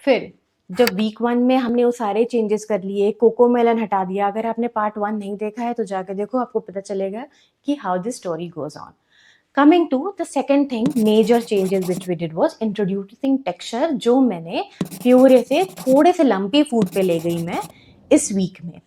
फिर जब वीक 1 में हमने वो सारे चेंजेस कर लिए, कोकोमेलन हटा दिया। अगर आपने पार्ट 1 नहीं देखा है तो जाके देखो, आपको पता चलेगा कि how this story goes on. Coming to the second thing, major changes which we did was introducing texture, जो मैंने प्यूरे से थोड़े से लंपी फूड पे ले गई मैं इस वीक में।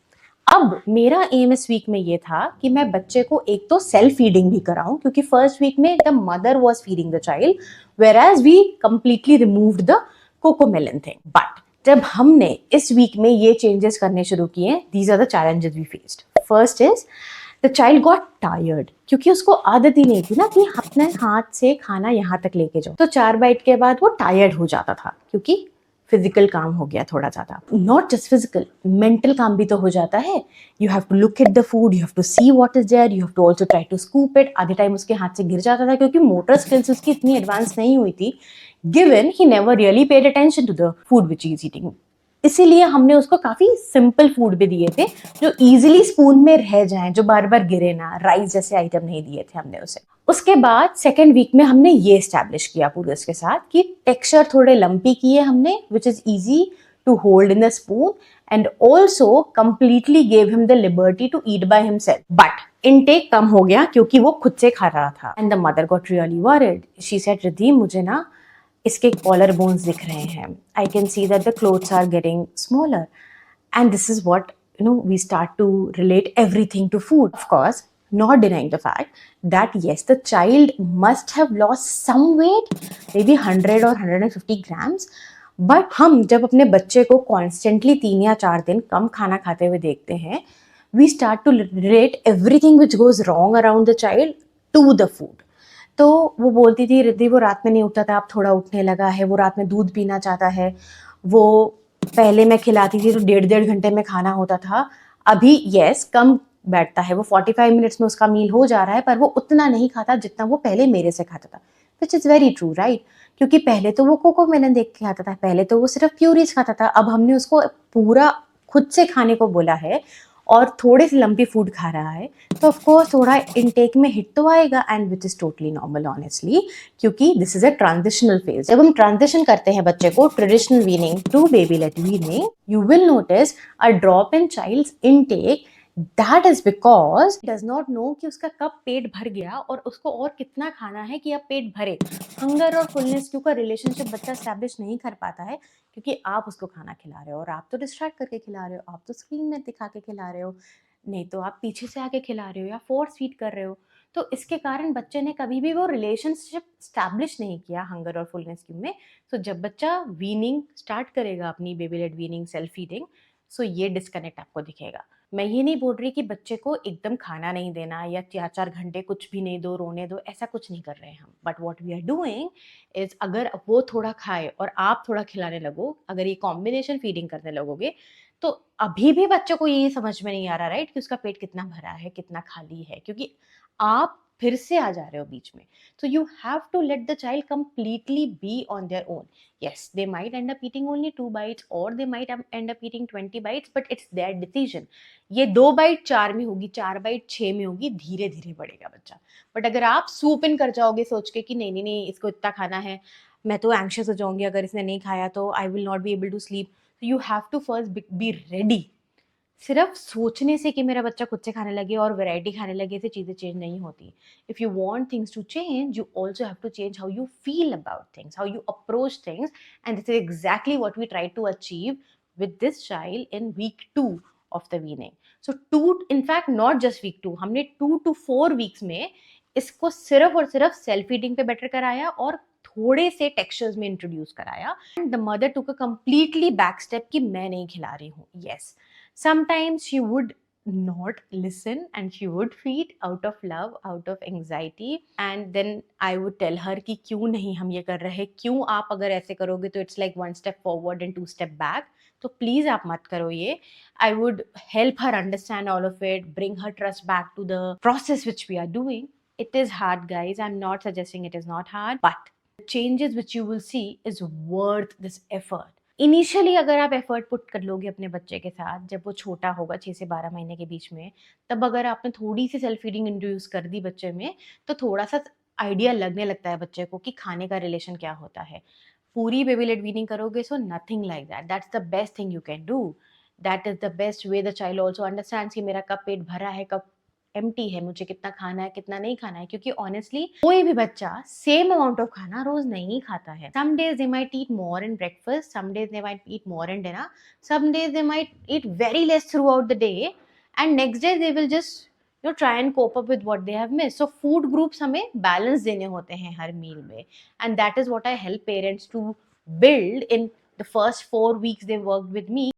अब मेरा एम इस वीक में ये था कि मैं बच्चे को एक तो सेल्फ फीडिंग भी कराऊं, क्योंकि फर्स्ट वीक में the mother was feeding the child whereas we completely removed the Cocomelon thing. But जब हमने इस वीक में ये चेंजेस करने शुरू किए, these are the challenges we faced. First is the child got tired, क्योंकि उसको आदत ही नहीं थी ना कि अपने हाथ से खाना यहाँ तक लेके जाओ। तो 4 बाइट के बाद वो टायर्ड हो जाता था, क्योंकि फिजिकल काम हो गया थोड़ा ज्यादा। नॉट जस्ट फिजिकल, मेंटल काम भी तो हो जाता है। You have to look at the food, you have to see what is there, you have to also try to scoop it. आधे टाइम उसके हाथ से गिर जाता था, क्योंकि मोटर स्किल्स उसकी इतनी एडवांस नहीं हुई थी, given he never really paid attention to the food which he is eating. इसीलिए हमने उसको काफी सिंपल फूड भी दिए थे, जो इजीली स्पून में रह जाएं, जो बार बार गिरे ना। राइस जैसे आइटम नहीं दिए थे हमने उसे। उसके बाद सेकेंड वीक में हमने ये एस्टैब्लिश किया पूरे उसके साथ कि टेक्सचर थोड़े लंपी किए हमने, which is easy to hold in the spoon, and also completely gave him the liberty to eat by himself. But intake कम हो गया, क्योंकि वो खुद से खा रहा था। And the mother got really worried. She said, Riddhi मुझे ना इसके कॉलर बोन्स दिख रहे हैं, I can see that the clothes are getting smaller, and this is what we start to relate everything to food. Of course, not denying the fact that yes, the child must have lost some weight, maybe 100 or 150 grams. But हम जब अपने बच्चे को constantly 3 या 4 दिन कम खाना खाते हुए देखते हैं, we start to relate everything which goes wrong around the child to the food. तो वो बोलती थी, रिद्धि वो रात में नहीं उठता था, अब थोड़ा उठने लगा है, वो रात में दूध पीना चाहता है, वो पहले मैं खिलाती थी तो 1.5 घंटे में खाना होता था, अभी यस कम बैठता है, वो 45 मिनट्स में उसका मील हो जा रहा है, पर वो उतना नहीं खाता जितना वो पहले मेरे से खाता था। Which is very true, right? क्योंकि पहले तो वो कोकोमेलन देख के खाता था, पहले तो वो सिर्फ प्यूरीज खाता था, अब हमने उसको पूरा खुद से खाने को बोला है और थोड़े से लंपी फूड खा रहा है, तो ऑफकोर्स थोड़ा इनटेक में हिट तो आएगा, and which is totally normal honestly, क्योंकि this is a transitional phase. जब हम ट्रांजिशन करते हैं बच्चे को traditional weaning to baby led weaning, you will notice a drop in child's intake. That is because does not know कि उसका कब पेट भर गया और उसको और कितना खाना है कि अब पेट भरे। हंगर और फुलनेस का रिलेशनशिप बच्चा एस्टैब्लिश नहीं कर पाता है, क्योंकि आप उसको खाना खिला रहे हो और आप तो डिस्ट्रैक्ट करके खिला रहे हो, आप तो स्क्रीन में दिखा के खिला रहे हो, नहीं तो आप पीछे से आके खिला रहे हो या फोर्स फीड कर रहे हो। तो इसके कारण बच्चे ने कभी भी वो रिलेशनशिप स्टैब्लिश नहीं किया हंगर और फुलनेस में। तो जब बच्चा वीनिंग स्टार्ट करेगा, अपनी baby led weaning, self feeding, so ये डिस्कनेक्ट आपको दिखेगा। मैं ये नहीं बोल रही कि बच्चे को एकदम खाना नहीं देना या 4-4 घंटे कुछ भी नहीं दो, रोने दो, ऐसा कुछ नहीं कर रहे हैं हम। But what we are doing is, अगर वो थोड़ा खाए और आप थोड़ा खिलाने लगो, अगर ये कॉम्बिनेशन फीडिंग करने लगोगे, तो अभी भी बच्चे को ये समझ में नहीं आ रहा, राइट, कि उसका पेट कितना भरा है, कितना खाली है, क्योंकि आप फिर से आ जा रहे हो बीच में। So you have to let the child completely be on their own. Yes, they might end up eating only 2 bites or they might end up eating 20 bites, but it's their decision. ये 2 bite 4 में होगी, 4 bite 6 में होगी, धीरे धीरे बढ़ेगा बच्चा। But अगर आप सूप इन कर जाओगे सोच के कि नहीं नहीं नहीं इसको इतना खाना है, मैं तो एंशियस हो जाऊंगी अगर इसने नहीं खाया तो, I will not be able to sleep. You have to first be ready. सिर्फ सोचने से कि मेरा बच्चा खुद से खाने लगे और वैरायटी खाने लगे से चीज़ें चेंज नहीं होती। If you want things to change, you also have to change how you feel about things, how you approach things, and this is exactly what we try to achieve with this child in week 2 of the weaning. So 2, in fact not just week 2, हमने 2 to 4 weeks में इसको सिर्फ और सिर्फ self eating पे better कराया और थोड़े से टेक्सचर्स में इंट्रोड्यूस कराया। And the mother took a completely back step कि मैं नहीं खिला रही हूँ। Yes, sometimes she would not listen and she would feed out of love, out of anxiety, and then I would tell her कि क्यों नहीं हम ये कर रहे, क्यों आप अगर ऐसे करोगे तो it's like 1 step forward and 2 step back, तो प्लीज आप मत करो ये। I would help her understand all of it, bring her trust back to the process which we are doing. It is hard, guys, I'm not suggesting it is not hard, but the changes which you will see is worth this effort. Initially अगर आप effort put कर लोगे अपने बच्चे के साथ, जब वो छोटा होगा 6 से 12 महीने के बीच में, तब अगर आपने थोड़ी सी सेल्फ फीडिंग इंट्रोड्यूस कर दी बच्चे में, तो थोड़ा सा आइडिया लगने लगता है बच्चे को कि खाने का रिलेशन क्या होता है। पूरी बेबी लेड वीनिंग करोगे, so nothing like that, that's the best thing you can do, that is the best way the child also understands कि मेरा कब पेट भरा है, कब एम्प्टी है, मुझे कितना खाना है कितना नहीं खाना है, क्योंकि ऑनेस्टली कोई भी बच्चा सेम अमाउंट ऑफ खाना रोज नहीं खाता है. Some days they might eat more in breakfast, some days they might eat more in dinner, some days they might eat very less throughout the day, and next day they will just try and cope up with what they have missed. So food groups हमें balance देने होते हैं हर meal में, and that is what I help parents to build in the first 4 weeks they worked with me.